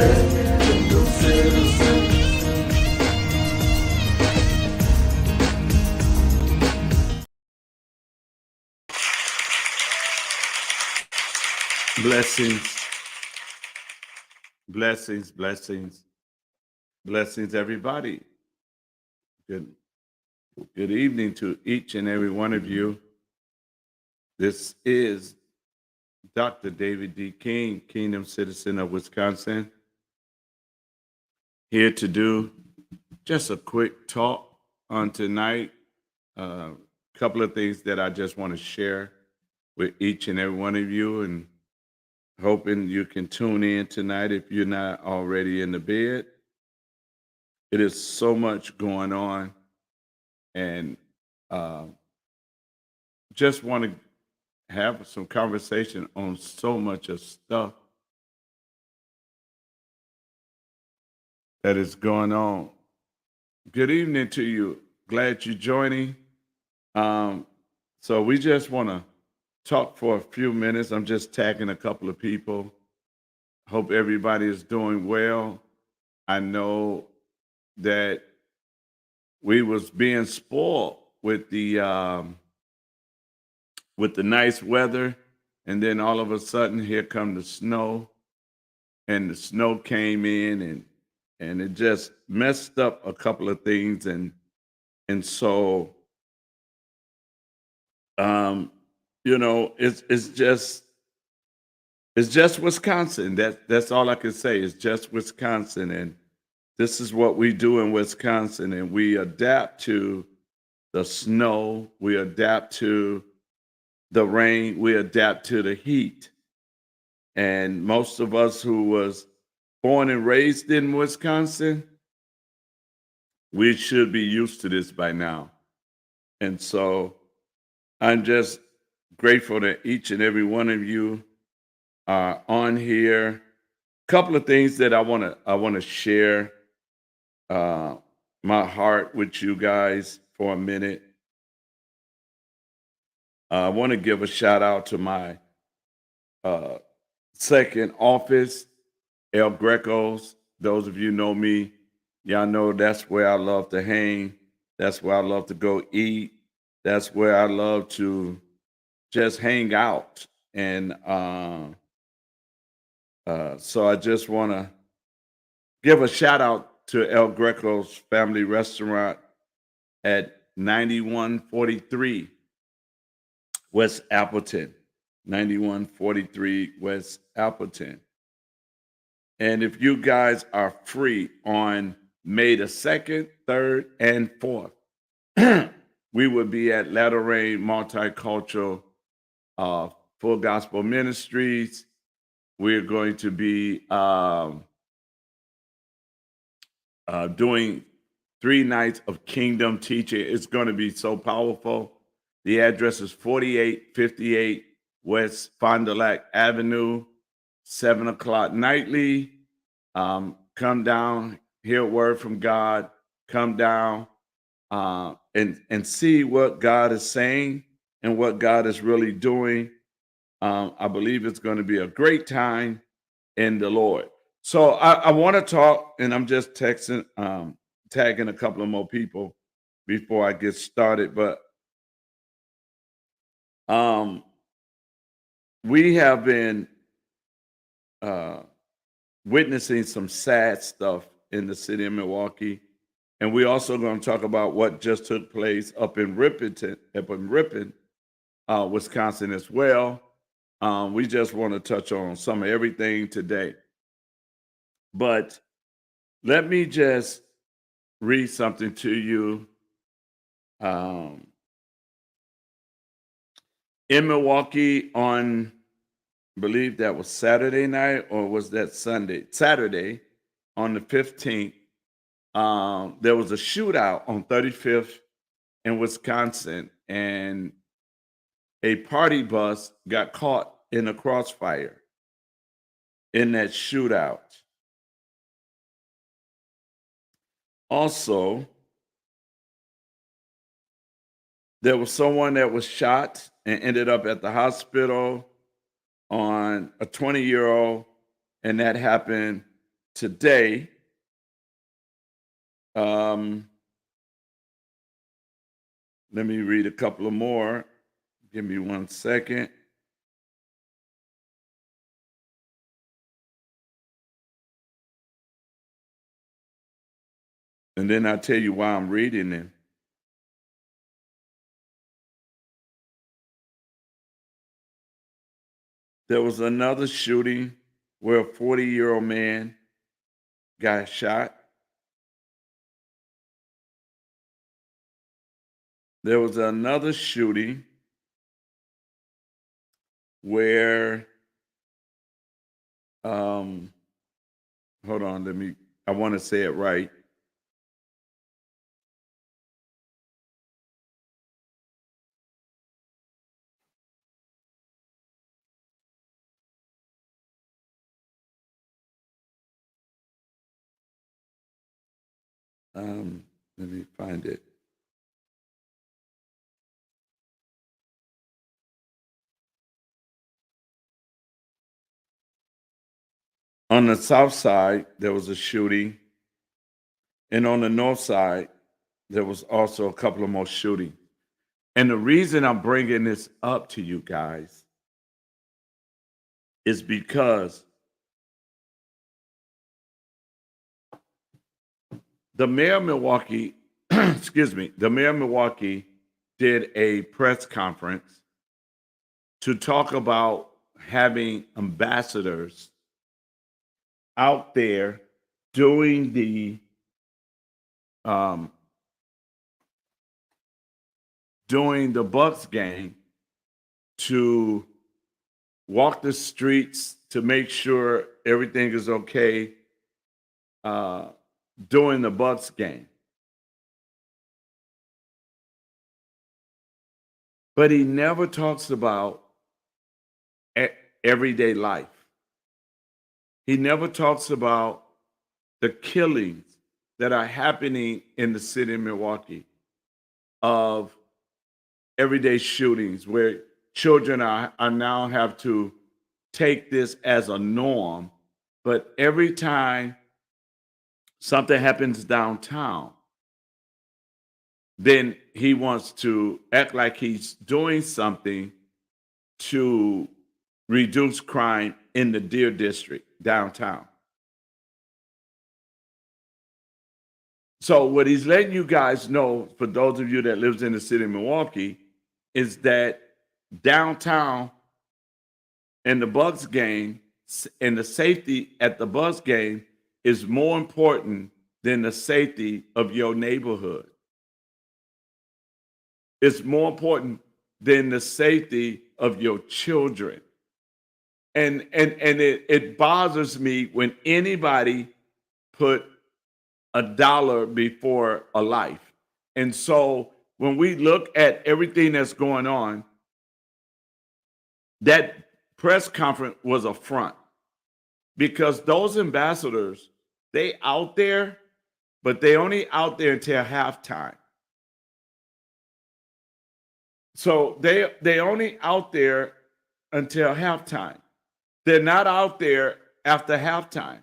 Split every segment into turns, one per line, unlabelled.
new citizen.
Blessings, blessings, blessings, blessings, everybody. Good, good evening to each and every one of you. This is Dr. David D. King, Kingdom Citizen of Wisconsin, here to do just a quick talk on tonight. A couple of things that I just want to share with each and every one of you, and hoping you can tune in tonight if you're not already in the bed. It is so much going on, and uh, just want to have some conversation on so much of stuff that is going on. Good evening to you. Glad you're joining. Um, so we just want to talk for a few minutes. I'm just tagging a couple of people. Hope everybody is doing well. I know that we was being spoiled with the nice weather, and then all of a sudden here come the snow, and the snow came in, and it just messed up a couple of things, and so um it's just Wisconsin. That's all I can say. It's just Wisconsin, and this is what we do in Wisconsin, and we adapt to the snow, we adapt to the rain, we adapt to the heat. And most of us who was born and raised in Wisconsin, we should be used to this by now. And so I'm just grateful that each and every one of you are on here. Couple of things that I want to share uh, my heart with you guys for a minute. I want to give a shout out to my uh, second office, El Greco's. Those of you know me, y'all know that's where I love to hang. That's where I love to go eat. That's where I love to just hang out. And so I just want to give a shout out to El Greco's Family Restaurant at 9143 West Appleton. 9143 West Appleton. And if you guys are free on May the 2nd, 3rd, and 4th, we will be at Latter Rain Multicultural Full Gospel Ministries. We're going to be doing 3 nights of kingdom teaching. It's going to be so powerful. The address is 4858 West Fond du Lac Avenue, 7 o'clock nightly. Come down, hear a word from God, come down and see what God is saying and what God is really doing. I believe it's going to be a great time in the Lord. So I want to talk, and I'm just tagging a couple of more people before I get started. But we have been uh, witnessing some sad stuff in the city of Milwaukee, and we're also going to talk about what just took place up in Ripon, Wisconsin as well. We just want to touch on some of everything today. But let me just read something to you. Um, in Milwaukee on, I believe that was Saturday night, or was that Sunday? Saturday on the 15th, there was a shootout on 35th in Wisconsin, and a party bus got caught in a crossfire in that shootout. Also, there was someone that was shot and ended up at the hospital on a 20-year-old, and that happened today. Um, Let me read a couple of more. Give me 1 second. And then I'll tell you why I'm reading them. There was another shooting where a 40-year-old man got shot. There was another shooting where, um, hold on, I want to say it right. Let me find it. On the south side, there was a shooting. And on the north side, there was also a couple of more shootings. And the reason I'm bringing this up to you guys is because the mayor of Milwaukee, excuse me, the mayor of Milwaukee did a press conference to talk about having ambassadors out there doing the um, Bucks game to walk the streets to make sure everything is okay during the Bucks game. But he never talks about everyday life. He never talks about the killings that are happening in the city of Milwaukee of everyday shootings where children are now have to take this as a norm. But every time something happens downtown, then he wants to act like he's doing something to reduce crime in the Deer District downtown. So what he's letting you guys know, for those of you that lives in the city of Milwaukee, is that downtown and the Bucks game and the safety at the Bucks game is more important than the safety of your neighborhood. It's more important than the safety of your children. And it bothers me when anybody put a dollar before a life. And so when we look at everything that's going on, that press conference was a front because those ambassadors, they out there, but they only out there until halftime. So they only out there until halftime. They're not out there after halftime.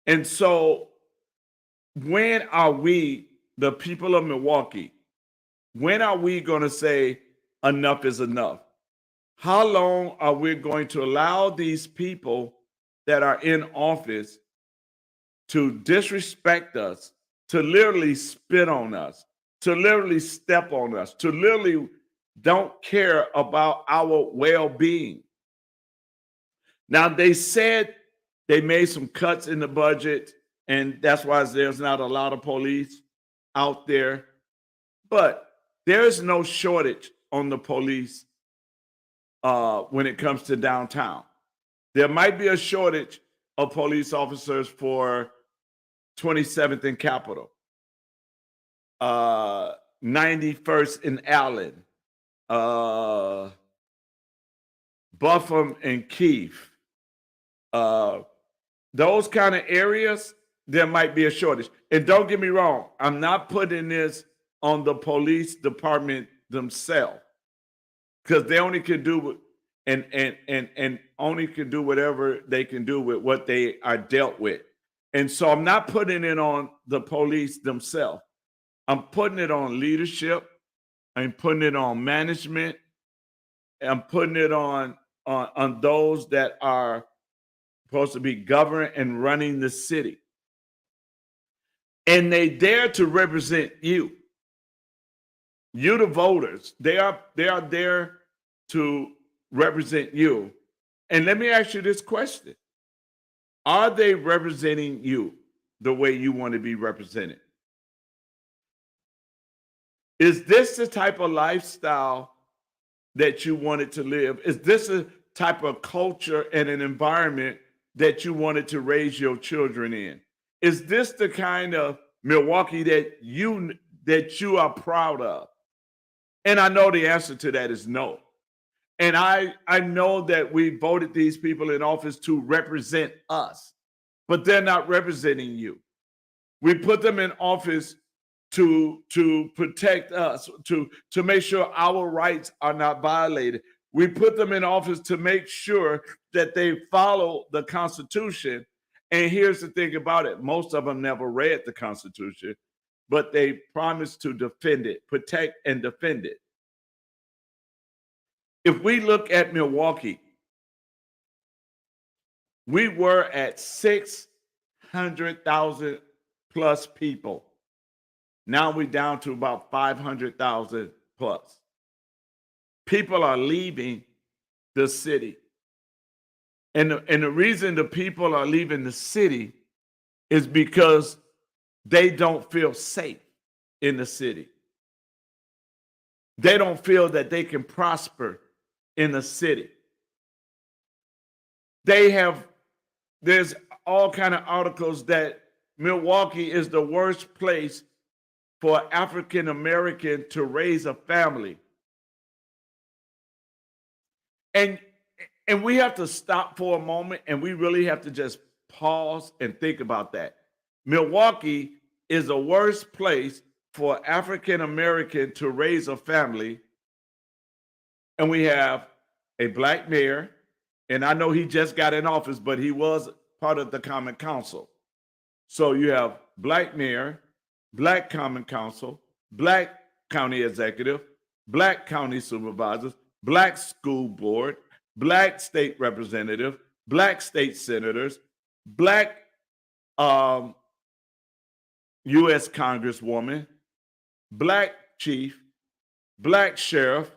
And so when are we, the people of Milwaukee, when are we going to say enough is enough? How long are we going to allow these people that are in office to disrespect us, to literally spit on us, to literally step on us, to literally don't care about our well-being? Now, they said they made some cuts in the budget, and that's why there's not a lot of police out there. But there's no shortage on the police when it comes to downtown. There might be a shortage of police officers for 27th and Capitol, 91st and Allen, Buffum and Keefe. Those kind of areas, there might be a shortage. And don't get me wrong, I'm not putting this on the police department themselves because they only can do and only can do whatever they can do with what they are dealt with. And so I'm not putting it on the police themselves. I'm putting it on leadership. I'm putting it on management. I'm putting it on those that are supposed to be governing and running the city. And they dare to represent you. You, the voters. They are there to represent you. And let me ask you this question. Are they representing you the way you want to be represented? Is this the type of lifestyle that you wanted to live? Is this a type of culture and an environment that you wanted to raise your children in? Is this the kind of Milwaukee that you are proud of? And I know the answer to that is no. And I know that we voted these people in office to represent us, but they're not representing you. We put them in office to protect us, to make sure our rights are not violated. We put them in office to make sure that they follow the Constitution. And here's the thing about it. Most of them never read the Constitution, but they promised to defend it, protect and defend it. If we look at Milwaukee, we were at 600,000 plus people. Now we're down to about 500,000 plus. People are leaving the city. And the reason the people are leaving the city is because they don't feel safe in the city. They don't feel that they can prosper in the city. There's all kind of articles that Milwaukee is the worst place for African American to raise a family. And we have to stop for a moment and we really have to just pause and think about that. Milwaukee is the worst place for African American to raise a family. And we have a black mayor, and I know he just got in office, but he was part of the Common Council. So you have black mayor, black Common Council, black county executive, black county supervisors, black school board, black state representative, black state senators, black U.S. Congresswoman, black chief, black sheriff,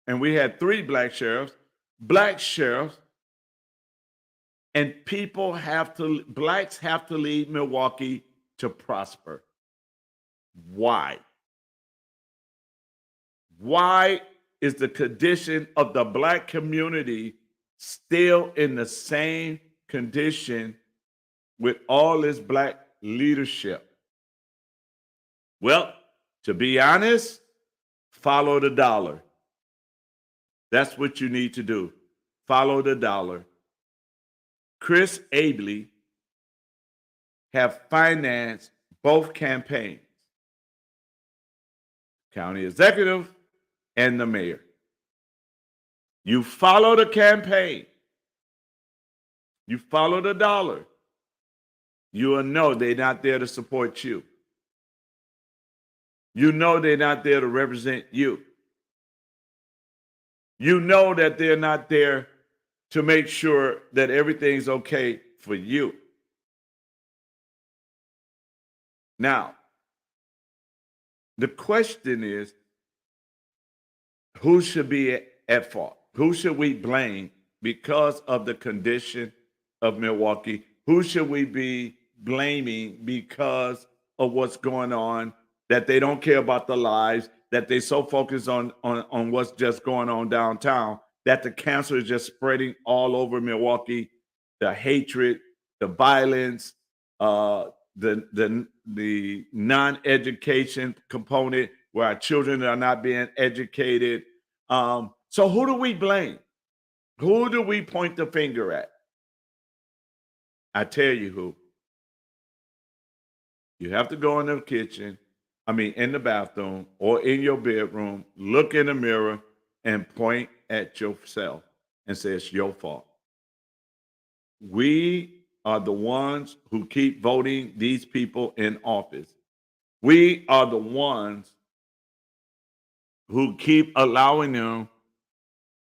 and we had 3 black sheriffs, and blacks have to leave Milwaukee to prosper. Why? Why is the condition of the black community still in the same condition with all this black leadership? Well, to be honest, follow the dollar. That's what you need to do. Follow the dollar. Chris Abele have financed both campaigns, county executive and the mayor. You follow the campaign. You follow the dollar. You will know they're not there to support you. You know they're not there to represent you. You know that they're not there to make sure that everything's okay for you. Now, the question is, who should be at fault? Who should we blame because of the condition of Milwaukee? Who should we be blaming because of what's going on, that they don't care about the lives, that they so focused on what's just going on downtown, that the cancer is just spreading all over Milwaukee, the hatred, the violence, the non-education component where our children are not being educated. So who do we blame? Who do we point the finger at? I tell you who. You have to go in the kitchen, in the bathroom or in your bedroom, look in the mirror and point at yourself and say it's your fault. We are the ones who keep voting these people in office. We are the ones who keep allowing them.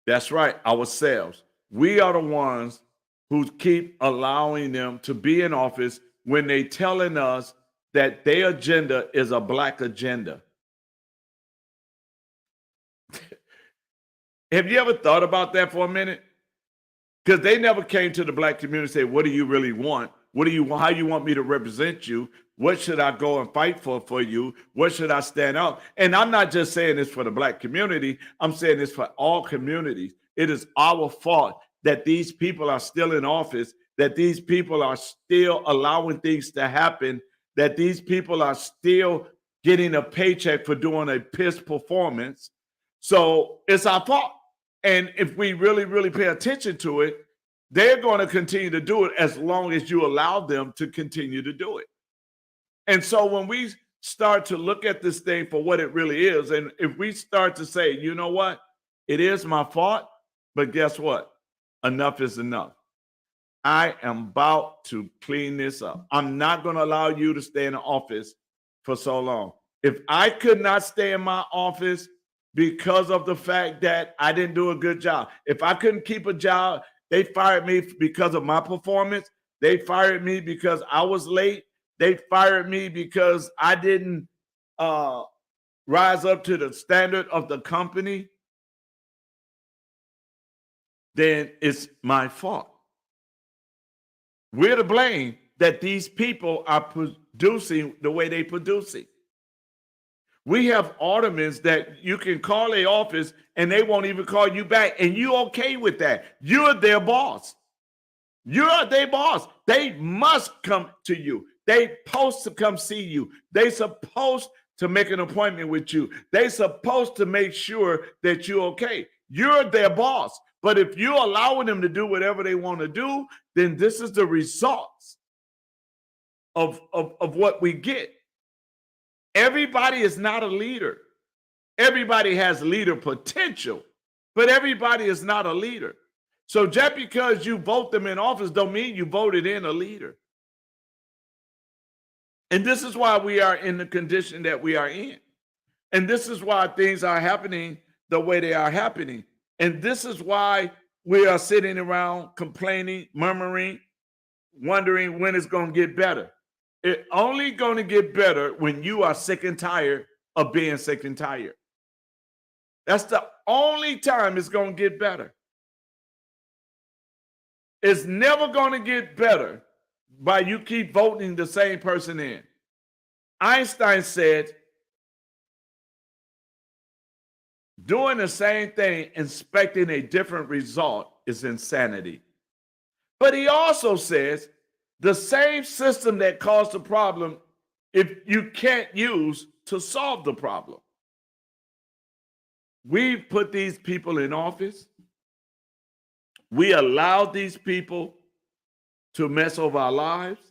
That's right, ourselves. We are the ones who keep allowing them to be in office when they telling us that their agenda is a black agenda. Have you ever thought about that for a minute? Because they never came to the black community and said, what do you really want? What do you how you want me to represent you? What should I go and fight for you? What should I stand out? And I'm not just saying this for the black community. I'm saying this for all communities. It is our fault that these people are still in office, that these people are still allowing things to happen, that these people are still getting a paycheck for doing a piss performance. So it's our fault. And if we really, really pay attention to it, they're going to continue to do it as long as you allow them to continue to do it. And so when we start to look at this thing for what it really is, and if we start to say, you know what, it is my fault, but guess what? Enough is enough. I am about to clean this up. I'm not going to allow you to stay in the office for so long. If I could not stay in my office because of the fact that I didn't do a good job, if I couldn't keep a job, they fired me because of my performance. They fired me because I was late. They fired me because I didn't rise up to the standard of the company. Then it's my fault. We're to blame that these people are producing the way they producing. We have aldermen that you can call their office and they won't even call you back, and you okay with that. You're their boss. You're their boss. They must come to you. They supposed to come see you. They supposed to make an appointment with you. They supposed to make sure that you're okay. You're their boss. But if you're allowing them to do whatever they want to do, then this is the results of what we get. Everybody is not a leader. Everybody has leader potential, but everybody is not a leader. So just because you vote them in office don't mean you voted in a leader. And this is why we are in the condition that we are in. And this is why things are happening the way they are happening. And this is why we are sitting around complaining, murmuring, wondering when it's going to get better. It's only going to get better when you are sick and tired of being sick and tired. That's the only time it's going to get better. It's never going to get better by you keep voting the same person in. Einstein said, doing the same thing, expecting a different result is insanity. But he also says, the same system that caused the problem, if you can't use to solve the problem. We put these people in office. We allowed these people to mess over our lives.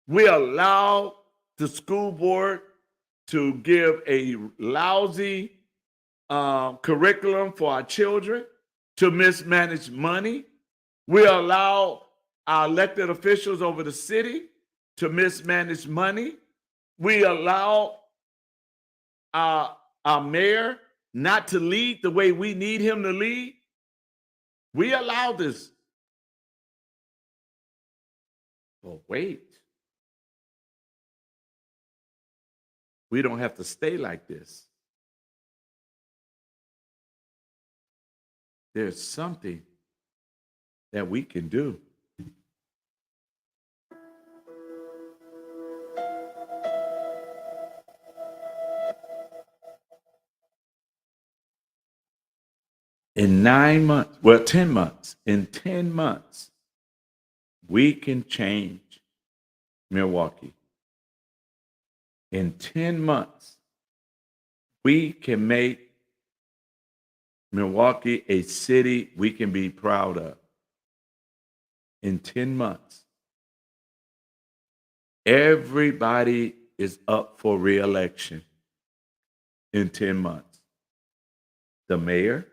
We allow the school board to give a lousy curriculum for our children, to mismanage money. We allow our elected officials over the city to mismanage money. We allow our mayor not to lead the way we need him to lead. We allow this. But wait, we don't have to stay like this. There's something that we can do. In 9 months, well, 10 months, in 10 months, we can change Milwaukee. In 10 months, we can make Milwaukee a city we can be proud of. In 10 months, everybody is up for re-election in 10 months. The mayor,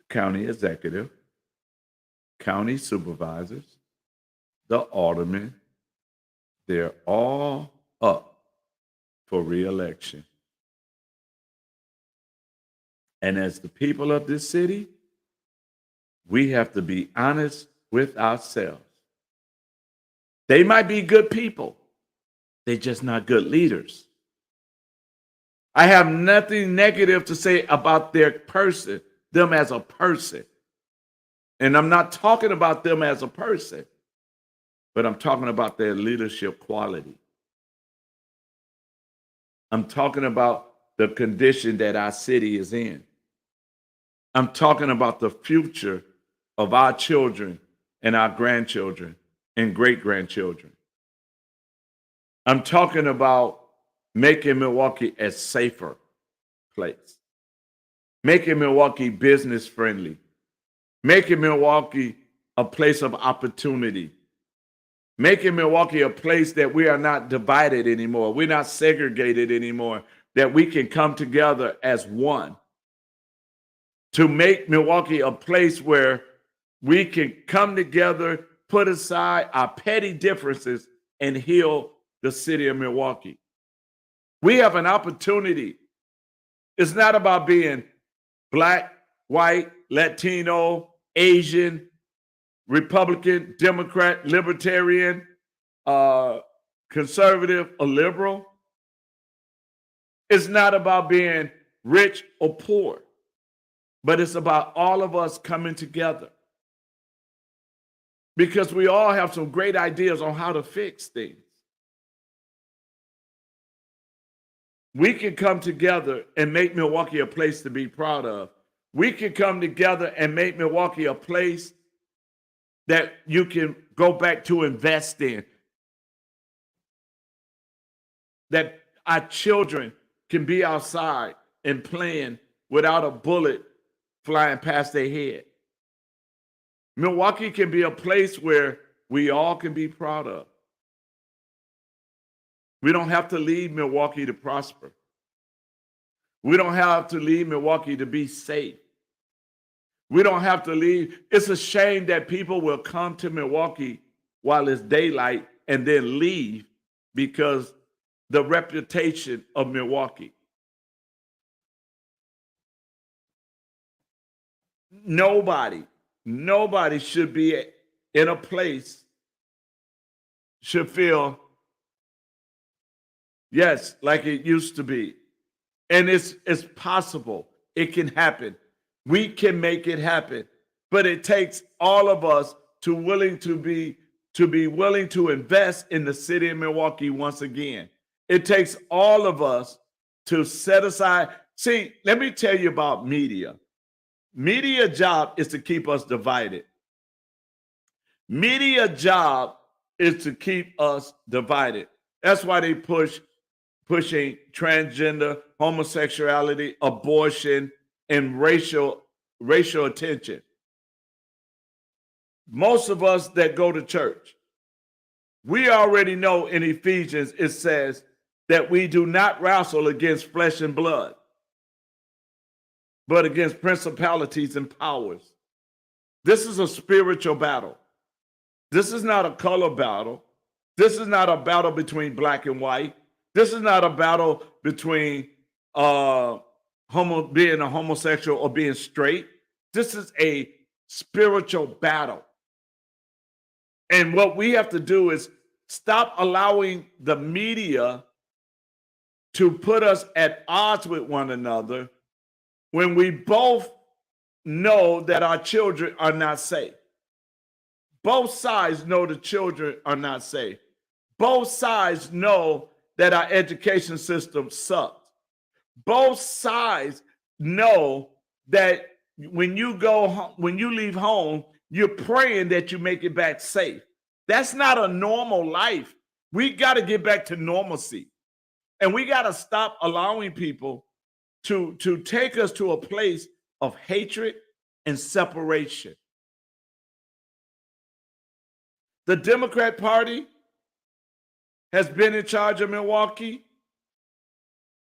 county executive, county supervisors, the aldermen, they're all up for re-election. And as the people of this city, we have to be honest with ourselves. They might be good people. They're just not good leaders. I have nothing negative to say about their person, them as a person. And I'm not talking about them as a person, but I'm talking about their leadership quality. I'm talking about the condition that our city is in. I'm talking about the future of our children and our grandchildren and great-grandchildren. I'm talking about making Milwaukee a safer place, making Milwaukee business friendly, making Milwaukee a place of opportunity, making Milwaukee a place that we are not divided anymore, we're not segregated anymore, that we can come together as one. To make Milwaukee a place where we can come together, put aside our petty differences, and heal the city of Milwaukee. We have an opportunity. It's not about being Black, white, Latino, Asian, Republican, Democrat, Libertarian, conservative, or liberal. It's not about being rich or poor, but it's about all of us coming together. Because we all have some great ideas on how to fix things. We can come together and make Milwaukee a place to be proud of. We can come together and make Milwaukee a place that you can go back to invest in. That our children can be outside and playing without a bullet flying past their head. Milwaukee can be a place where we all can be proud of. We don't have to leave Milwaukee to prosper. We don't have to leave Milwaukee to be safe. We don't have to leave. It's a shame that people will come to Milwaukee while it's daylight and then leave because the reputation of Milwaukee. Nobody should be in a place, should feel, yes, like it used to be. And it's possible. It can happen. We can make it happen. But it takes all of us to be willing to invest in the city of Milwaukee once again. It takes all of us to set aside. See, let me tell you about media. Media job is to keep us divided. Media job is to keep us divided. That's why they pushing transgender, homosexuality, abortion, and racial attention. Most of us that go to church, we already know in Ephesians it says that we do not wrestle against flesh and blood, but against principalities and powers. This is a spiritual battle. This is not a color battle. This is not a battle between black and white. This is not a battle between being a homosexual or being straight. This is a spiritual battle. And what we have to do is stop allowing the media to put us at odds with one another when we both know that our children are not safe. Both sides know the children are not safe. Both sides know that our education system sucks. Both sides know that when you leave home, you're praying that you make it back safe. That's not a normal life. We got to get back to normalcy. And we got to stop allowing people to take us to a place of hatred and separation. The Democrat Party has been in charge of Milwaukee,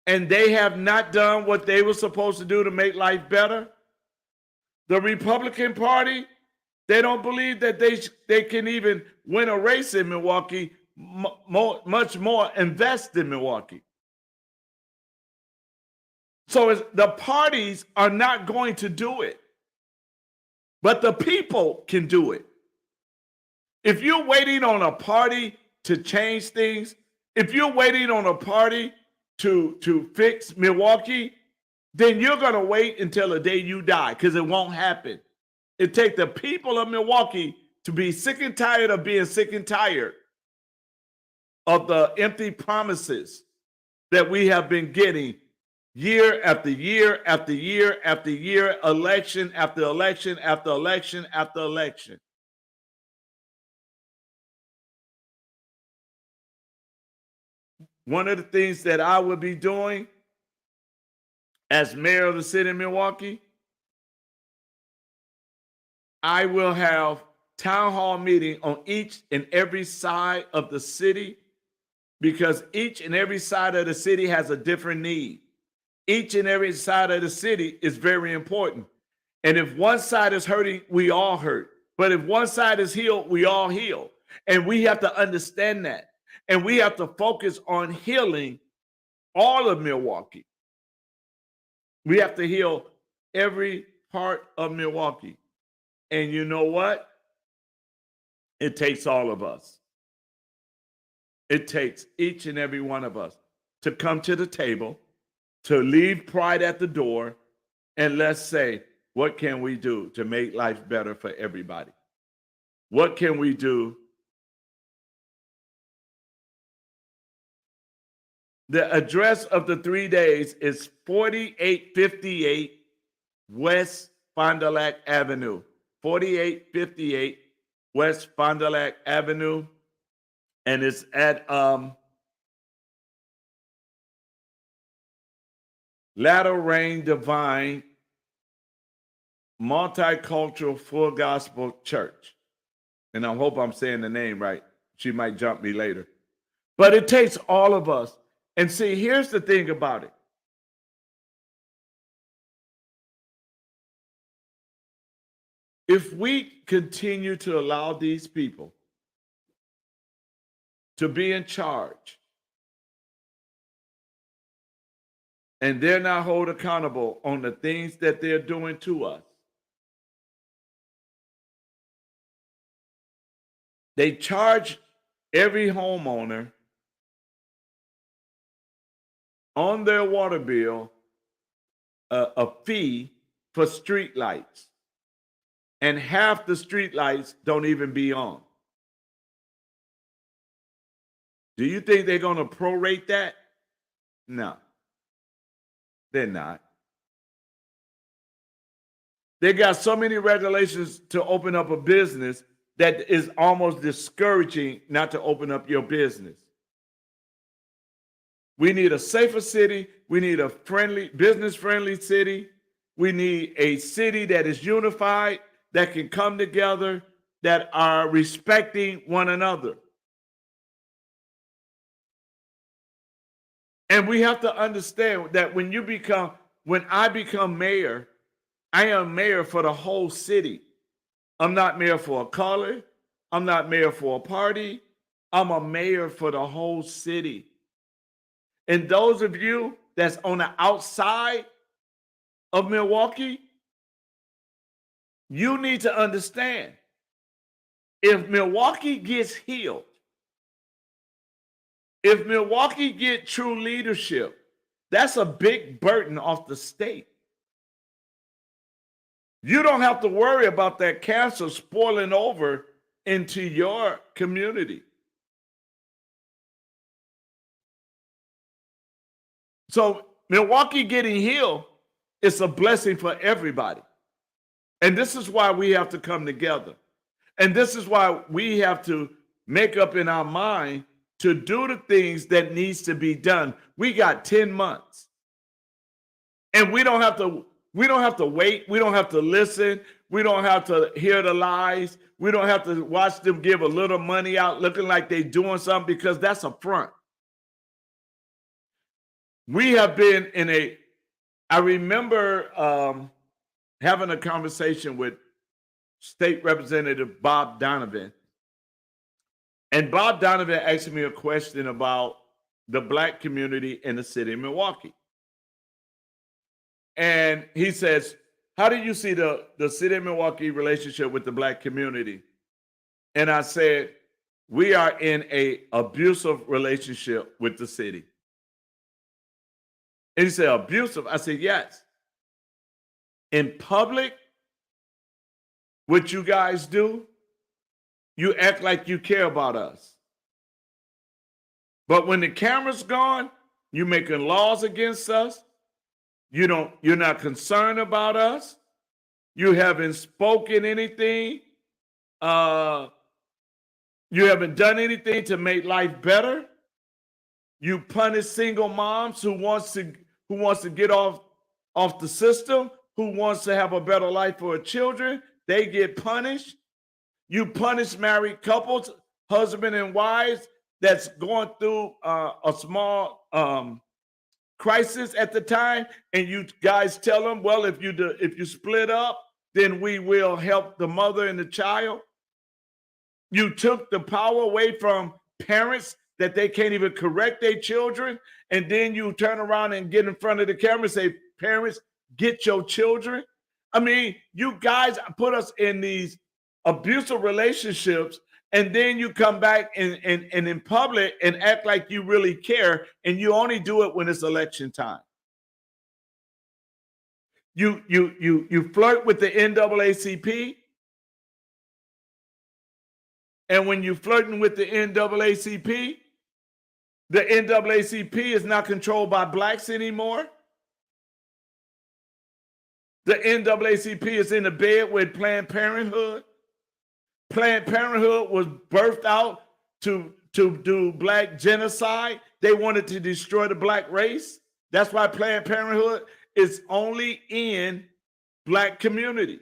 and they have not done what they were supposed to do to make life better. The Republican Party They don't believe that they can even win a race in Milwaukee, much more invest in Milwaukee. So the parties are not going to do it, but the people can do it. If you're waiting on a party to change things, if you're waiting on a party to fix Milwaukee, then you're going to wait until the day you die, because it won't happen. It takes the people of Milwaukee to be sick and tired of being sick and tired of the empty promises that we have been getting year after year after year after year, election after election after election after election. One of the things that I will be doing as mayor of the city of Milwaukee, I will have town hall meeting on each and every side of the city, because each and every side of the city has a different need. Each and every side of the city is very important. And if one side is hurting, we all hurt. But if one side is healed, we all heal. And we have to understand that. And we have to focus on healing all of Milwaukee. We have to heal every part of Milwaukee. And you know what? It takes all of us. It takes each and every one of us to come to the table, to leave pride at the door, and let's say, what can we do to make life better for everybody? What can we do? The address of the 3 days is 4858 West Fond du Lac Avenue. 4858 West Fond du Lac Avenue. And it's at Latter Rain Divine Multicultural Full Gospel Church. And I hope I'm saying the name right. She might jump me later. But it takes all of us. And see, here's the thing about it. If we continue to allow these people to be in charge, and they're not held accountable on the things that they're doing to us, they charge every homeowner on their water bill a fee for street lights. And half the street lights don't even be on. Do you think they're going to prorate that? No, they're not. They got so many regulations to open up a business that is almost discouraging not to open up your business. We need a safer city. We need a business-friendly city. We need a city that is unified, that can come together, that are respecting one another. And we have to understand that when I become mayor, I am mayor for the whole city. I'm not mayor for a color. I'm not mayor for a party. I'm a mayor for the whole city. And those of you that's on the outside of Milwaukee, you need to understand, if Milwaukee gets healed, if Milwaukee get true leadership, that's a big burden off the state. You don't have to worry about that cancer spoiling over into your community. So Milwaukee getting healed is a blessing for everybody. And this is why we have to come together. And this is why we have to make up in our mind to do the things that needs to be done. We got 10 months. And we don't have to wait. We don't have to listen. We don't have to hear the lies. We don't have to watch them give a little money out looking like they're doing something, because that's a front. We have been I remember having a conversation with State Representative Bob Donovan. And Bob Donovan asked me a question about the Black community in the city of Milwaukee. And he says, how do you see the city of Milwaukee relationship with the Black community? And I said, we are in an abusive relationship with the city. And he said, abusive? I said, yes. In public, what you guys do, you act like you care about us. But when the camera's gone, you're making laws against us. You're not concerned about us. You haven't spoken anything. You haven't done anything to make life better. You punish single moms who wants to get off the system, who wants to have a better life for her children. They get punished. You punish married couples, husband and wives, that's going through a small crisis at the time, and you guys tell them, well, if you split up, then we will help the mother and the child. You took the power away from parents that they can't even correct their children, and then you turn around and get in front of the camera and say, parents, get your children. I mean, you guys put us in these abusive relationships, and then you come back and in public and act like you really care, and you only do it when it's election time. You flirt with the NAACP, and when you're flirting with the NAACP is not controlled by blacks anymore. The NAACP is in the bed with Planned Parenthood. Planned Parenthood was birthed out to do black genocide. They wanted to destroy the black race. That's why Planned Parenthood is only in black communities.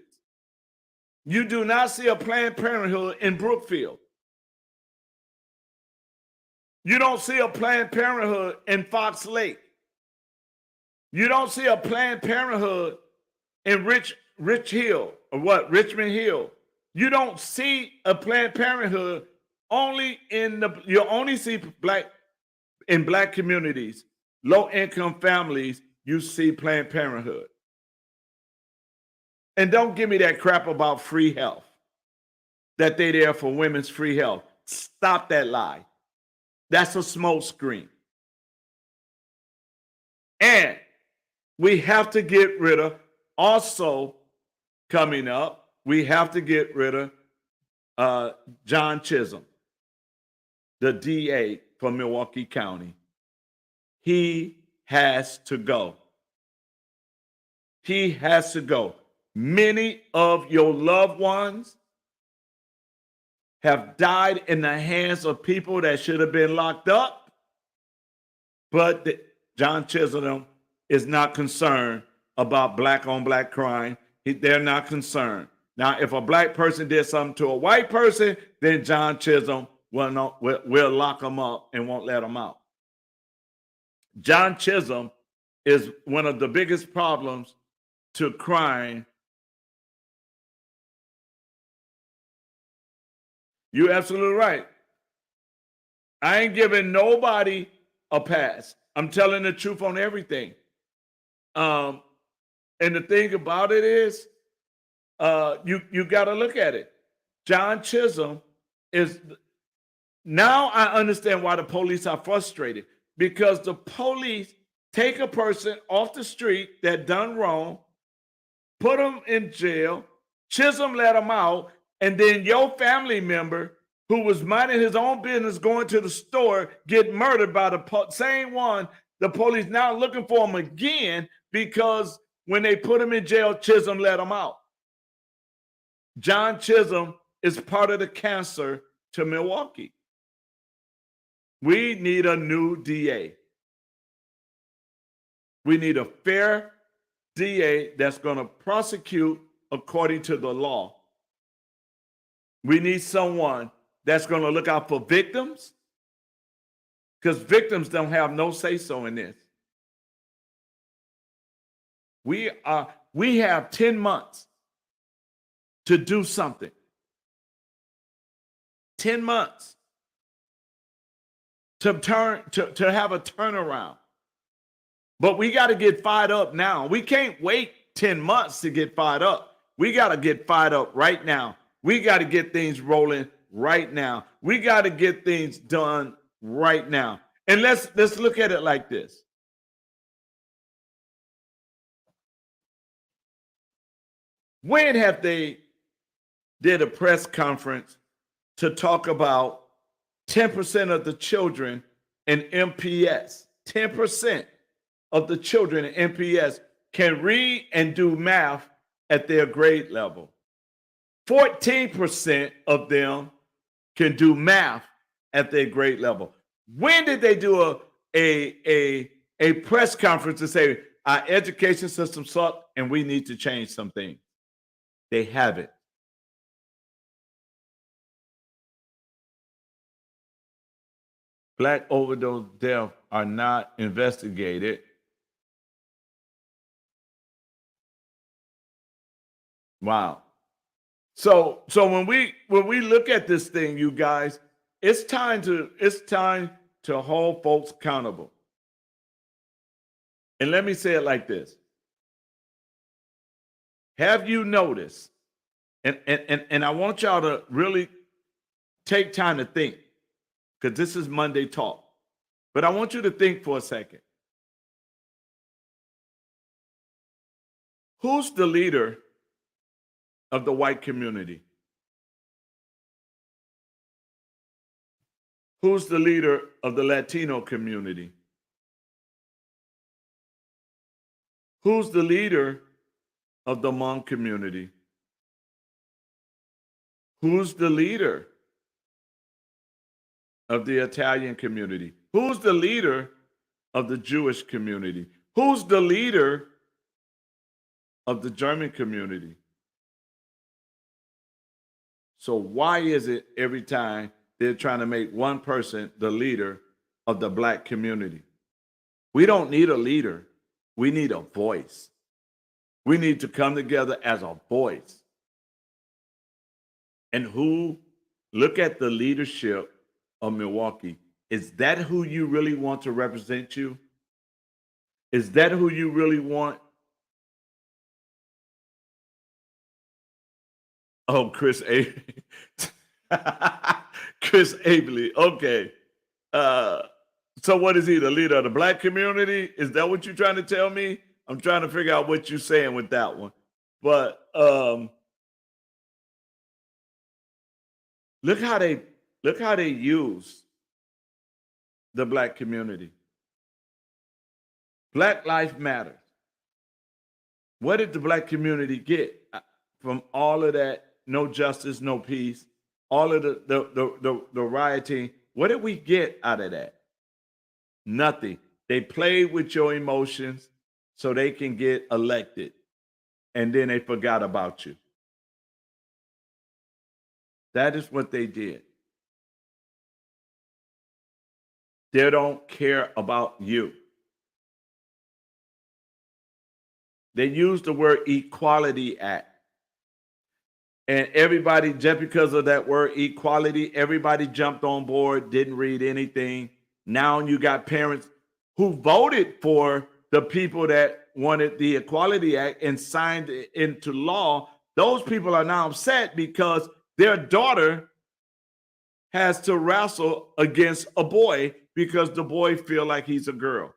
You do not see a Planned Parenthood in Brookfield. You don't see a Planned Parenthood in Fox Lake. You don't see a Planned Parenthood in Richmond Hill. You don't see a Planned Parenthood you only see black communities, low income families, you see Planned Parenthood. And don't give me that crap about free health, that they're there for women's free health. Stop that lie. That's a smoke screen. And we have to get rid of, also coming up, we have to get rid of John Chisholm, the DA from Milwaukee County. He has to go. He has to go. Many of your loved ones have died in the hands of people that should have been locked up, but John Chisholm is not concerned about black on black crime. They're not concerned. Now, if a black person did something to a white person, then John Chisholm will lock them up and won't let them out. John Chisholm is one of the biggest problems to crime. You're absolutely right. I ain't giving nobody a pass. I'm telling the truth on everything. And the thing about it is, you got to look at it. John Chisholm is, now I understand why the police are frustrated, because the police take a person off the street that done wrong, put them in jail, Chisholm let them out, and then your family member who was minding his own business going to the store get murdered by the same one. The police now looking for him again because when they put him in jail, Chisholm let him out. John Chisholm is part of the cancer to Milwaukee. We need a new DA. We need a fair DA that's going to prosecute according to the law. We need someone that's going to look out for victims, because victims don't have no say-so in this. We have 10 months to do something. 10 months to have a turnaround. But we got to get fired up now. We can't wait 10 months to get fired up. We got to get fired up right now. We got to get things rolling right now. We got to get things done right now. And let's look at it like this. When have they did a press conference to talk about 10% of the children in MPS? 10% of the children in MPS can read and do math at their grade level. 14% of them can do math at their grade level. When did they do a press conference to say our education system sucks and we need to change some things? They haven't. Black overdose deaths are not investigated. Wow. So when we look at this thing, you guys, it's time to hold folks accountable. And let me say it like this. Have you noticed, and I want y'all to really take time to think, because this is Monday Talk, but I want you to think for a second. Who's the leader of the white community? Who's the leader of the Latino community? Who's the leader of the Hmong community? Who's the leader of the Italian community? Who's the leader of the Jewish community? Who's the leader of the German community? So why is it every time they're trying to make one person the leader of the Black community? We don't need a leader. We need a voice. We need to come together as a voice. And look at the leadership of Milwaukee. Is that who you really want to represent you? Is that who you really want? Oh, Chris Chris Abley. Okay. So what is he, the leader of the Black community? Is that what you're trying to tell me? I'm trying to figure out what you're saying with that one. But look how they use the Black community. Black Lives Matter. What did the Black community get from all of that? No justice, no peace, all of the rioting. What did we get out of that? Nothing. They played with your emotions so they can get elected, and then they forgot about you. That is what they did. They don't care about you. They used the word Equality Act. And everybody, just because of that word equality, everybody jumped on board, didn't read anything. Now you got parents who voted for the people that wanted the Equality Act and signed it into law. Those people are now upset because their daughter has to wrestle against a boy because the boy feel like he's a girl.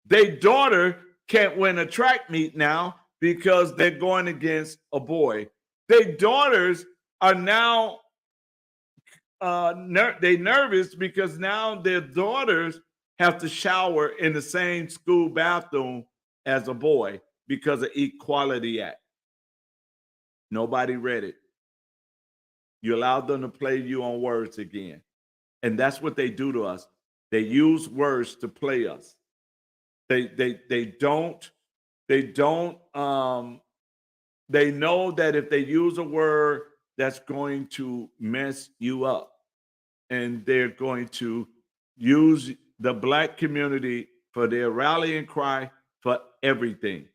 Their daughter can't win a track meet now because they're going against a boy. Their daughters are now they nervous because now their daughters have to shower in the same school bathroom as a boy because of Equality Act. Nobody read it. You allowed them to play you on words again. And that's what they do to us. They use words to play us. They know that if they use a word, that's going to mess you up. And they're going to use the Black community for their rallying cry for everything.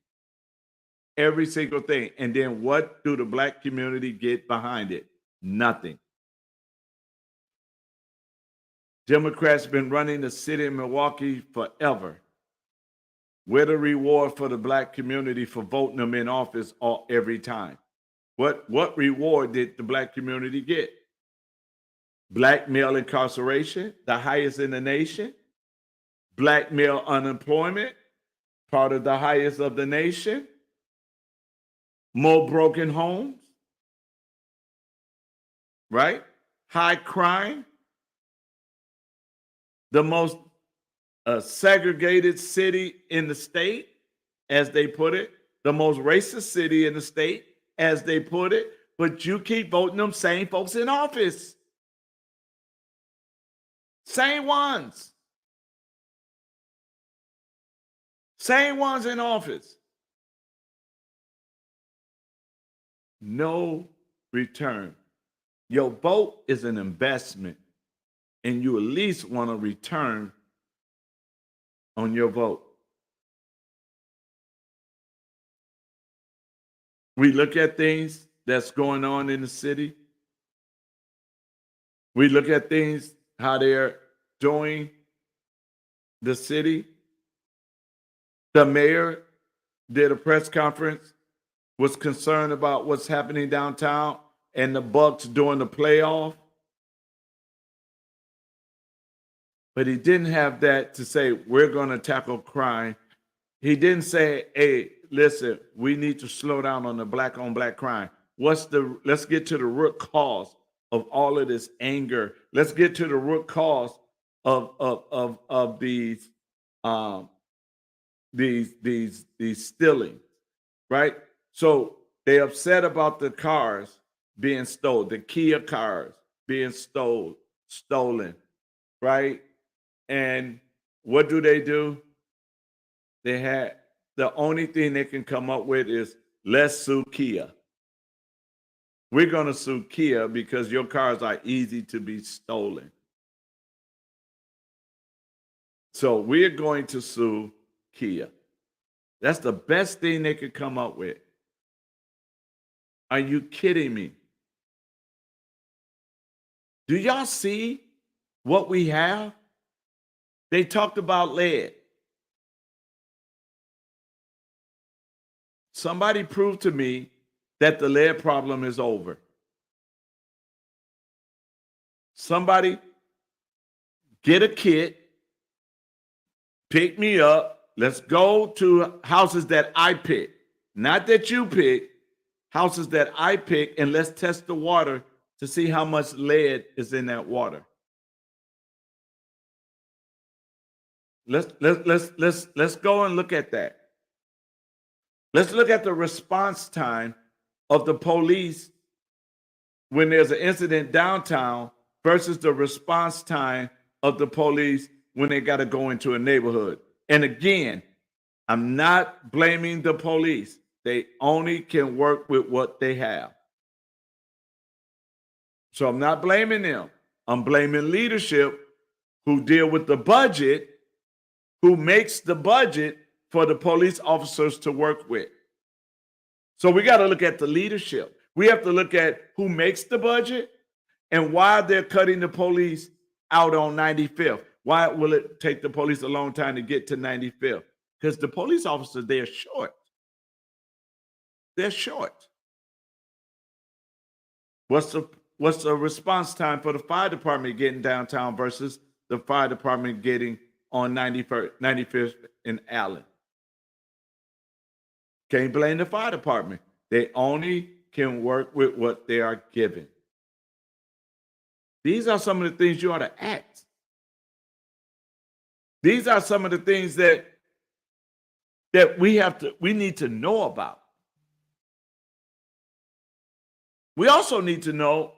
every single thing. And then what do the black community get behind it? Nothing. Democrats been running the city of Milwaukee forever. Where the reward for the black community for voting them in office every time? What reward did the black community get? Black male incarceration, the highest in the nation. Black male unemployment, part of the highest of the nation. More broken homes, right? High crime, the most segregated city in the state, as they put it, the most racist city in the state, as they put it, but you keep voting them same folks in office. Same ones. Same ones in office. No return. Your vote is an investment, and you at least want a return on your vote. We look at things that's going on in the city. We look at things, how they're doing the city. The mayor did a press conference, was concerned about what's happening downtown and the Bucks during the playoff. But he didn't have that to say, we're going to tackle crime. He didn't say, hey, listen, we need to slow down on the black on black crime. Let's get to the root cause of all of this anger. Let's get to the root cause of these stealing, right? So they upset about the cars being stolen, the Kia cars being stolen, right? And what do? They had the only thing they can come up with is let's sue Kia. We're going to sue Kia because your cars are easy to be stolen. So we're going to sue Kia. That's the best thing they could come up with. Are you kidding me? Do y'all see what we have? They talked about lead. Somebody prove to me that the lead problem is over. Somebody get a kit, pick me up. Let's go to houses that I pick, not that you pick, houses that I pick, and let's test the water to see how much lead is in that water. Let's go and look at that. Let's look at the response time of the police when there's an incident downtown versus the response time of the police when they got to go into a neighborhood. And again, I'm not blaming the police. They only can work with what they have. So I'm not blaming them. I'm blaming leadership who deal with the budget, who makes the budget for the police officers to work with. So we got to look at the leadership. We have to look at who makes the budget and why they're cutting the police out on 95th. Why will it take the police a long time to get to 95th? Because the police officers, they're short. They're short. What's the response time for the fire department getting downtown versus the fire department getting on 95th in Allen? Can't blame the fire department. They only can work with what they are given. These are some of the things you ought to act. These are some of the things that we need to know about. We also need to know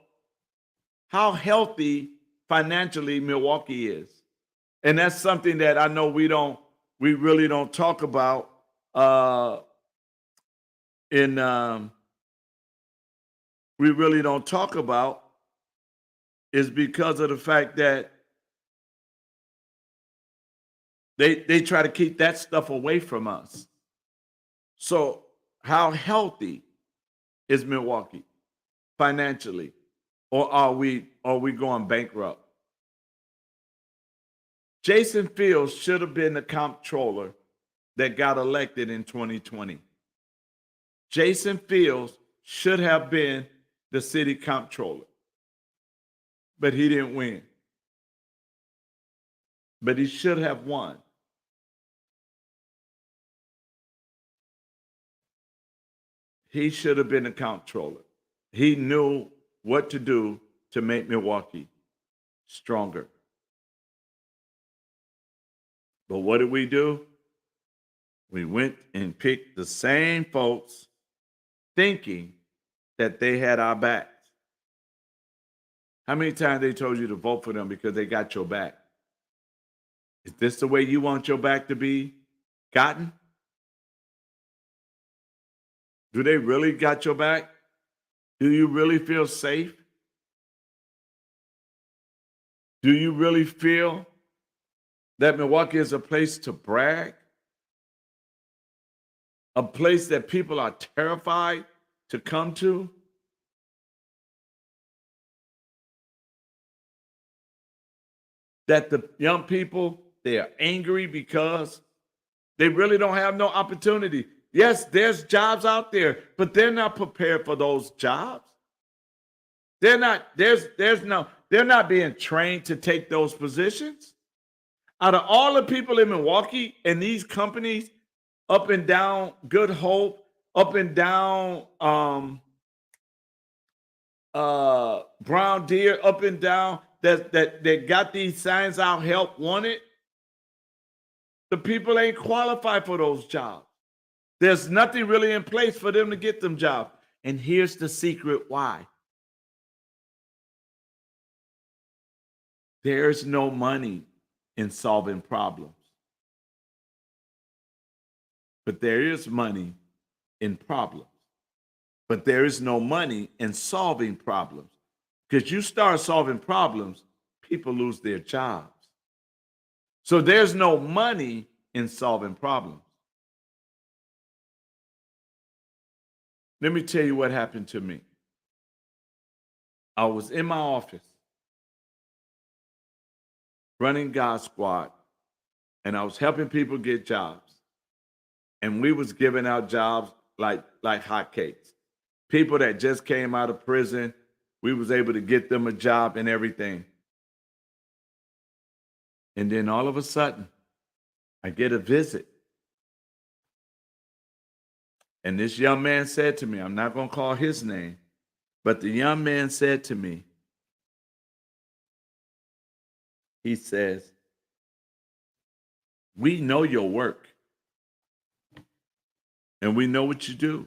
how healthy financially Milwaukee is. And that's something that I know we really don't talk about we really don't talk about is because of the fact that they try to keep that stuff away from us. So How healthy is Milwaukee financially? Or are we going bankrupt? Jason Fields should have been the comptroller that got elected in 2020. Jason Fields should have been the city comptroller, but he didn't win. But he should have won. He should have been the comptroller. He knew what to do to make Milwaukee stronger. But what did we do? We went and picked the same folks thinking that they had our backs. How many times they told you to vote for them because they got your back? Is this the way you want your back to be gotten? Do they really got your back? Do you really feel safe? Do you really feel that Milwaukee is a place to brag? A place that people are terrified to come to? That the young people, they are angry because they really don't have no opportunity. Yes, there's jobs out there, but they're not prepared for those jobs. They're not, they're not being trained to take those positions. Out of all the people in Milwaukee and these companies, up and down Good Hope, up and down Brown Deer, up and down that got these signs out, help wanted, the people ain't qualified for those jobs. There's nothing really in place for them to get them jobs. And here's the secret why. There's no money in solving problems. But there is money in problems. But there is no money in solving problems. Because you start solving problems, people lose their jobs. So there's no money in solving problems. Let me tell you what happened to me. I was in my office running God Squad, and I was helping people get jobs. And we was giving out jobs like hotcakes. People that just came out of prison, we was able to get them a job and everything. And then all of a sudden, I get a visit. And this young man said to me, I'm not going to call his name, but the young man said to me, he says, we know your work and we know what you do.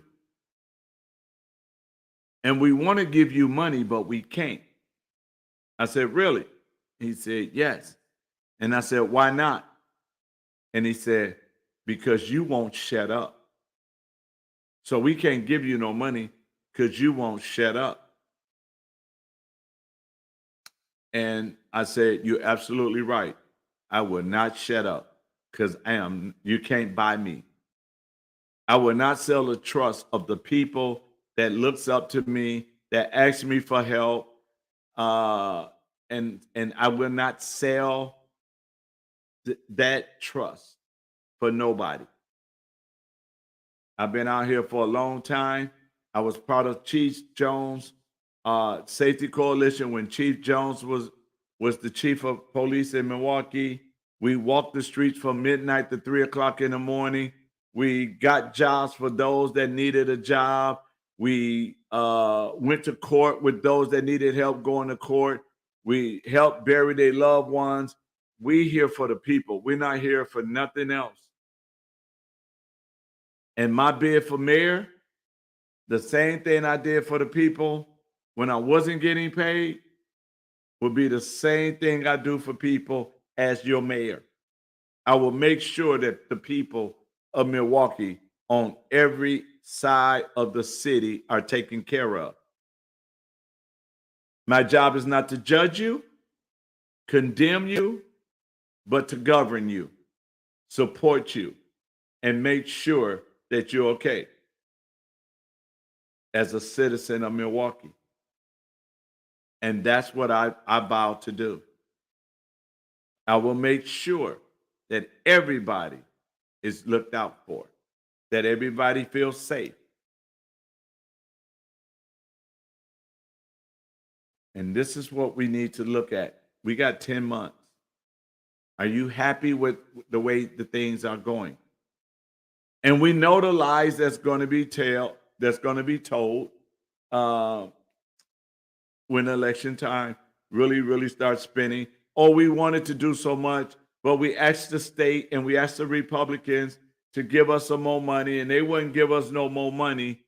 And we want to give you money, but we can't. I said, really? He said, yes. And I said, why not? And he said, because you won't shut up. So we can't give you no money because you won't shut up. And I said, you're absolutely right. I will not shut up because you can't buy me. I will not sell the trust of the people that looks up to me, that asks me for help. And I will not sell that trust for nobody. I've been out here for a long time. I was part of Chief Jones Safety Coalition when Chief Jones was the chief of police in Milwaukee. We walked the streets from midnight to 3 o'clock in the morning. We got jobs for those that needed a job. We went to court with those that needed help going to court. We helped bury their loved ones. We here for the people. We're not here for nothing else. And my bid for mayor, the same thing I did for the people when I wasn't getting paid would be the same thing I do for people as your mayor. I will make sure that the people of Milwaukee on every side of the city are taken care of. My job is not to judge you, condemn you, but to govern you, support you, and make sure that you're okay. as a citizen of Milwaukee. And that's what I vow to do. I will make sure that everybody is looked out for, that everybody feels safe. And this is what we need to look at. We got 10 months. Are you happy with the way the things are going? And we know the lies that's going to be told uh, when election time really starts spinning. Oh, we wanted to do so much, but we asked the state and we asked the Republicans to give us some more money, and they wouldn't give us no more money.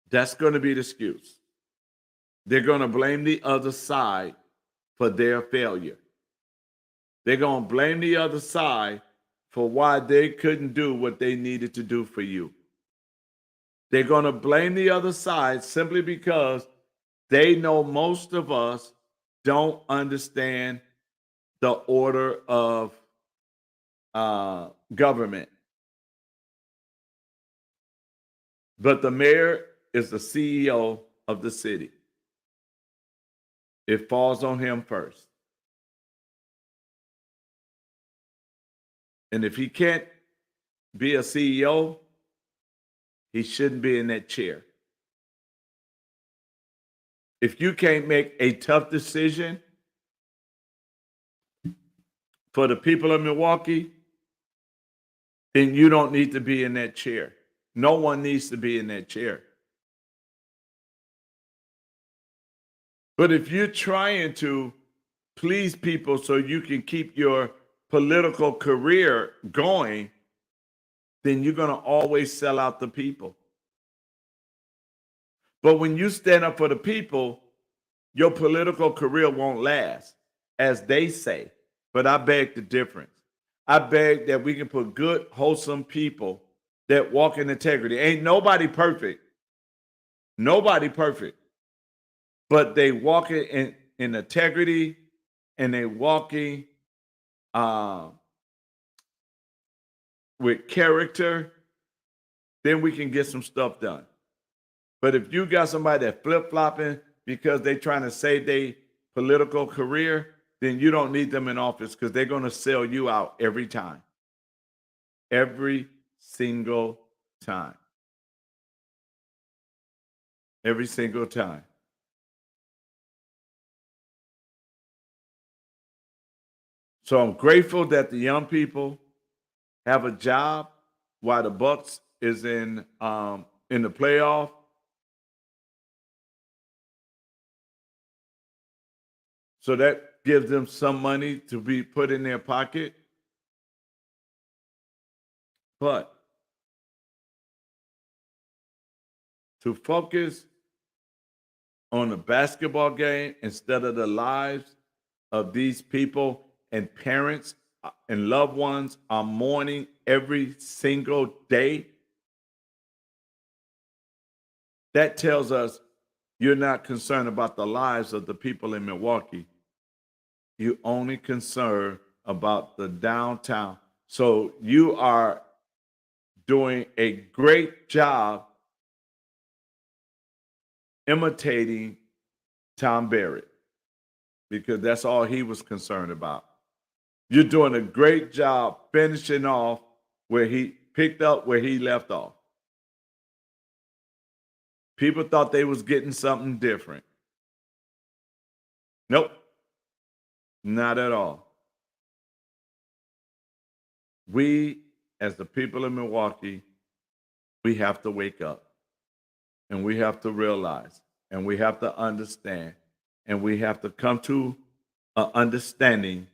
That's going to be the excuse. They're going to blame the other side for their failure. They're going to blame the other side for why they couldn't do what they needed to do for you. They're going to blame the other side simply because they know most of us don't understand the order of government. But the mayor is the CEO of the city. It falls on him first. And if he can't be a CEO, he shouldn't be in that chair. If you can't make a tough decision for the people of Milwaukee, then you don't need to be in that chair. No one needs to be in that chair. But if you're trying to please people so you can keep your political career going, then you're going to always sell out the people. But when you stand up for the people, your political career won't last, as they say. But I beg the difference. I beg that we can put good, wholesome people that walk in integrity. Ain't nobody perfect. Nobody perfect. But they walk in integrity, and they walking with character, then we can get some stuff done. But if you got somebody that flip-flopping because they trying to save their political career, then you don't need them in office because they're going to sell you out every time. Every single time. Every single time. So I'm grateful that the young people have a job while the Bucks is in the playoff. So that gives them some money to be put in their pocket. But to focus on the basketball game instead of the lives of these people, and parents and loved ones are mourning every single day, that tells us you're not concerned about the lives of the people in Milwaukee. You're only concerned about the downtown. So you are doing a great job imitating Tom Barrett, because that's all he was concerned about. You're doing a great job finishing off where he picked up where he left off. People thought they was getting something different. Nope, not at all. We, as the people of Milwaukee, we have to wake up, and we have to realize, and we have to understand, and we have to come to an understanding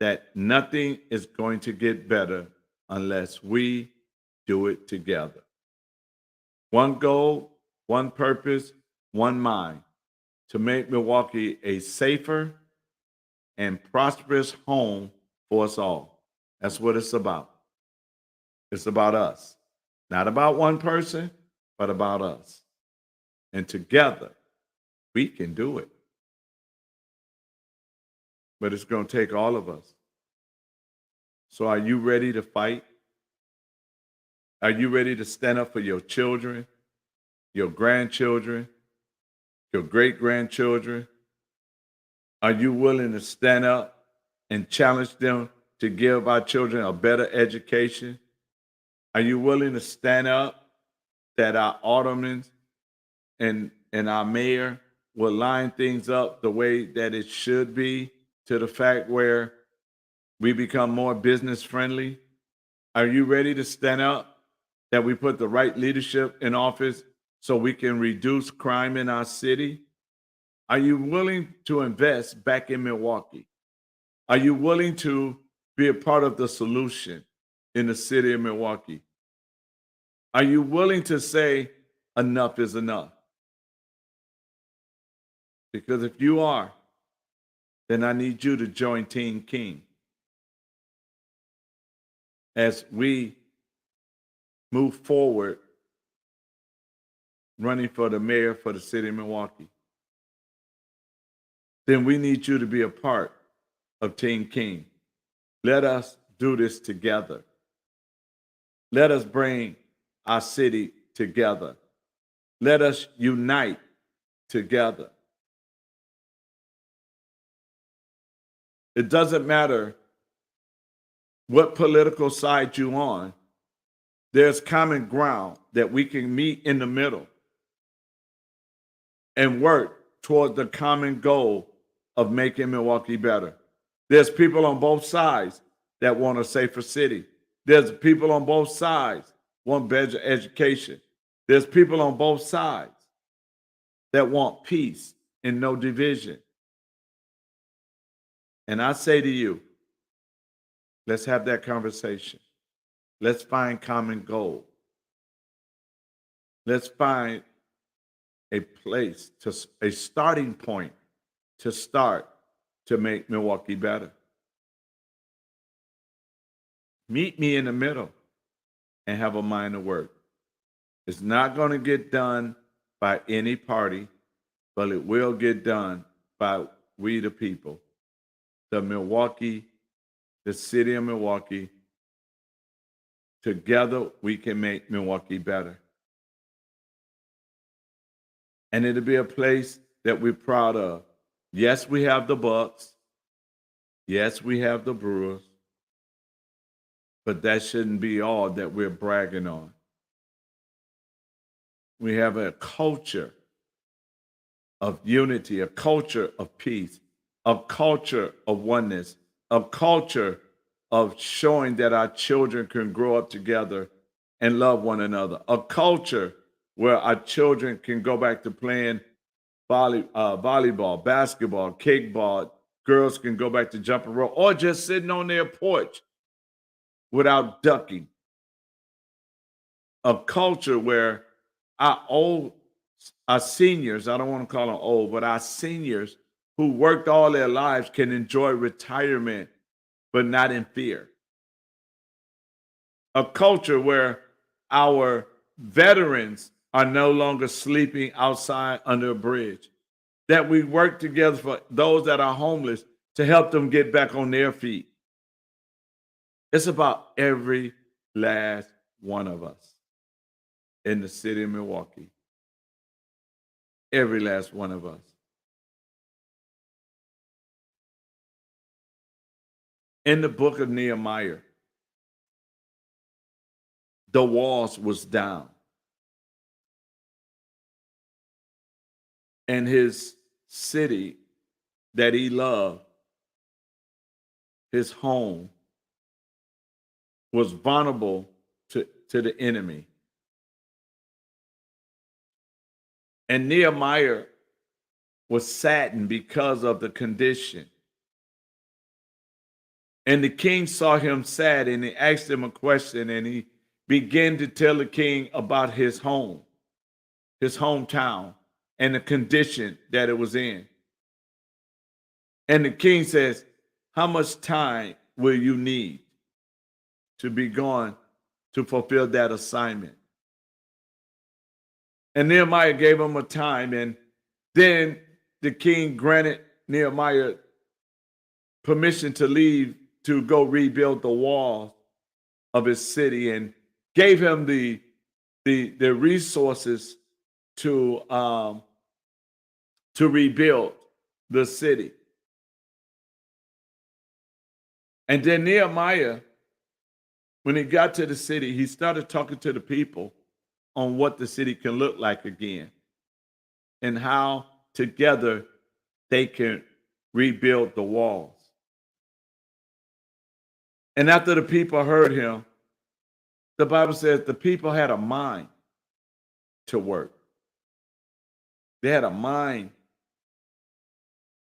that nothing is going to get better unless we do it together. One goal, one purpose, one mind, to make Milwaukee a safer and prosperous home for us all. That's what it's about. It's about us. Not about one person, but about us. And together, we can do it. But it's going to take all of us. So are you ready to fight? Are you ready to stand up for your children, your grandchildren, your great grandchildren? Are you willing to stand up and challenge them to give our children a better education? Are you willing to stand up that our aldermen and our mayor will line things up the way that it should be, to the fact where we become more business friendly? Are you ready to stand up that we put the right leadership in office so we can reduce crime in our city? Are you willing to invest back in Milwaukee? Are you willing to be a part of the solution in the city of Milwaukee? Are you willing to say enough is enough? Because if you are, then I need you to join Team King as we move forward running for the mayor for the city of Milwaukee. Then we need you to be a part of Team King. Let us do this together. Let us bring our city together. Let us unite together. It doesn't matter what political side you're on. There's common ground that we can meet in the middle and work toward the common goal of making Milwaukee better. There's people on both sides that want a safer city. There's people on both sides want better education. There's people on both sides that want peace and no division. And I say to you, let's have that conversation. Let's find common goal. Let's find a place, a starting point to start to make Milwaukee better. Meet me in the middle and have a mind to work. It's not going to get done by any party, but it will get done by we the people. The city of Milwaukee, together we can make Milwaukee better. And it'll be a place that we're proud of. Yes, we have the Bucks. Yes, we have the Brewers. But that shouldn't be all that we're bragging on. We have a culture of unity, a culture of peace, a culture of oneness, a culture of showing that our children can grow up together and love one another, a culture where our children can go back to playing volleyball, basketball, kickball. Girls can go back to jumping rope or just sitting on their porch without ducking. A culture where our seniors, I don't want to call them old, but our seniors who worked all their lives can enjoy retirement, but not in fear. A culture where our veterans are no longer sleeping outside under a bridge. That we work together for those that are homeless to help them get back on their feet. It's about every last one of us in the city of Milwaukee. Every last one of us. In the book of Nehemiah, the walls was down. And his city that he loved, his home, was vulnerable to the enemy. And Nehemiah was saddened because of the condition. And the king saw him sad and he asked him a question and he began to tell the king about his home, his hometown, and the condition that it was in. And the king says, how much time will you need to be gone to fulfill that assignment? And Nehemiah gave him a time, and then the king granted Nehemiah permission to leave to go rebuild the wall of his city. And gave him the resources to rebuild the city. And then Nehemiah, when he got to the city, he started talking to the people on what the city can look like again and how together they can rebuild the walls. And after the people heard him, the Bible says the people had a mind to work. They had a mind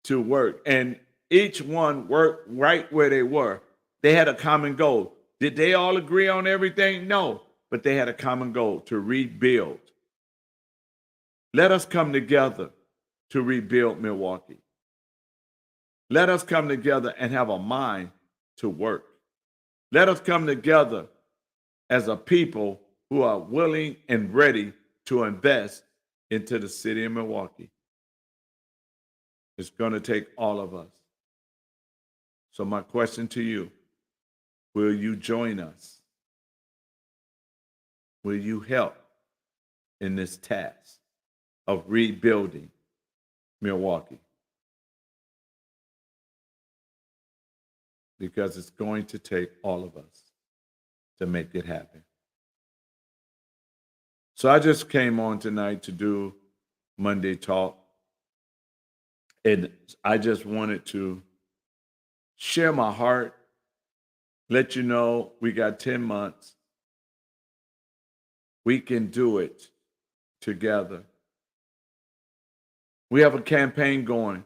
to work. And each one worked right where they were. They had a common goal. Did they all agree on everything? No, but they had a common goal to rebuild. Let us come together to rebuild Milwaukee. Let us come together and have a mind to work. Let us come together as a people who are willing and ready to invest into the city of Milwaukee. It's going to take all of us. So my question to you, will you join us? Will you help in this task of rebuilding Milwaukee? Because it's going to take all of us to make it happen. So I just came on tonight to do Monday Talk. And I just wanted to share my heart, let you know we got 10 months. We can do it together. We have a campaign going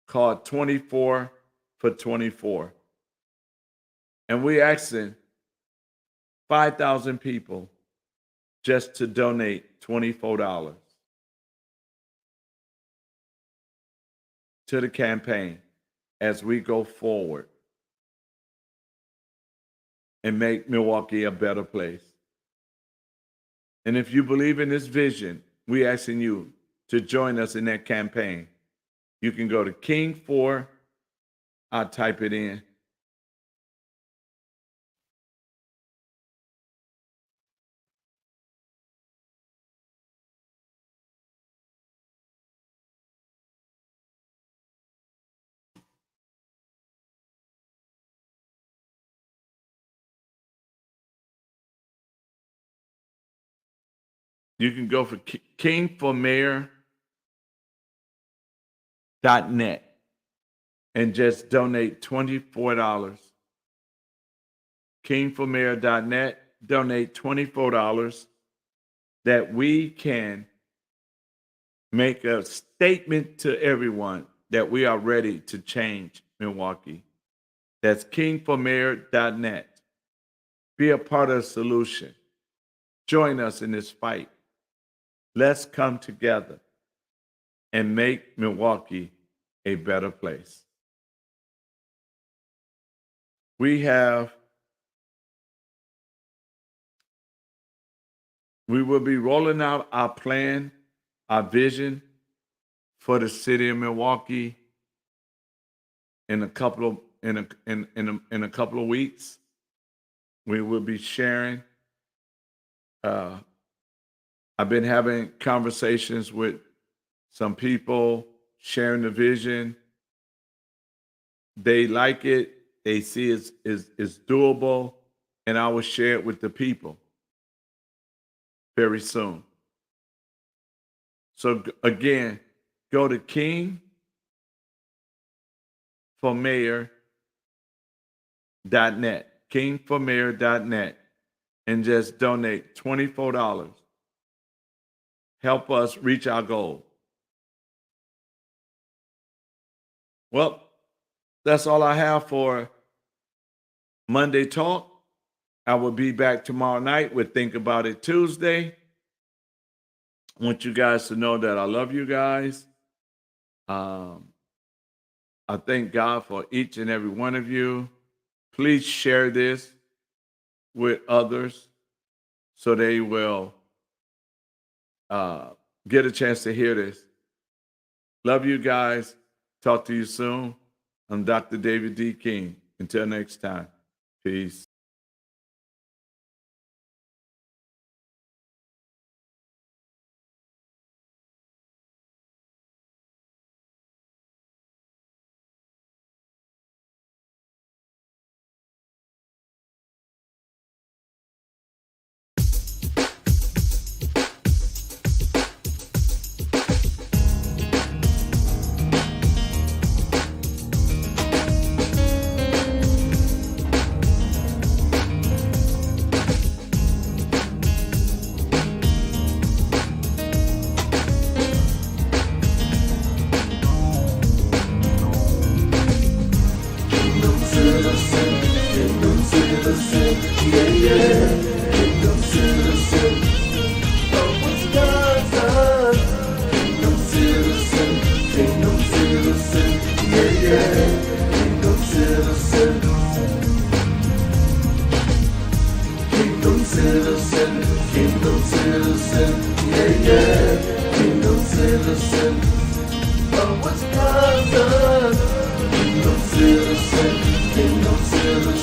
called 24 for 24. And we're asking 5,000 people just to donate $24 to the campaign as we go forward and make Milwaukee a better place. And if you believe in this vision, we're asking you to join us in that campaign. You can go to King 4. I'll type it in. You can go for kingformayor.net and just donate $24. Kingformayor.net, donate $24 that we can make a statement to everyone that we are ready to change Milwaukee. That's kingformayor.net. Be a part of the solution. Join us in this fight. Let's come together and make Milwaukee a better place. We will be rolling out our plan, our vision for the city of Milwaukee in a couple of weeks. We will be sharing. I've been having conversations with some people, sharing the vision. They like it. They see it's doable, and I will share it with the people very soon. So again, go to kingformayor.net, kingformayor.net, and just donate $24. Help us reach our goal. Well, that's all I have for Monday Talk. I will be back tomorrow night with Think About It Tuesday. I want you guys to know that I love you guys. I thank God for each and every one of you. Please share this with others so they will get a chance to hear this. Love you guys. Talk to you soon. I'm Dr. David D. King. Until next time, peace. yeah. Kingdom citizen. Kingdom citizen. Kingdom citizen. Yeah, yeah. Kingdom citizen. Of Wisconsin. Kingdom citizen. Kingdom citizen.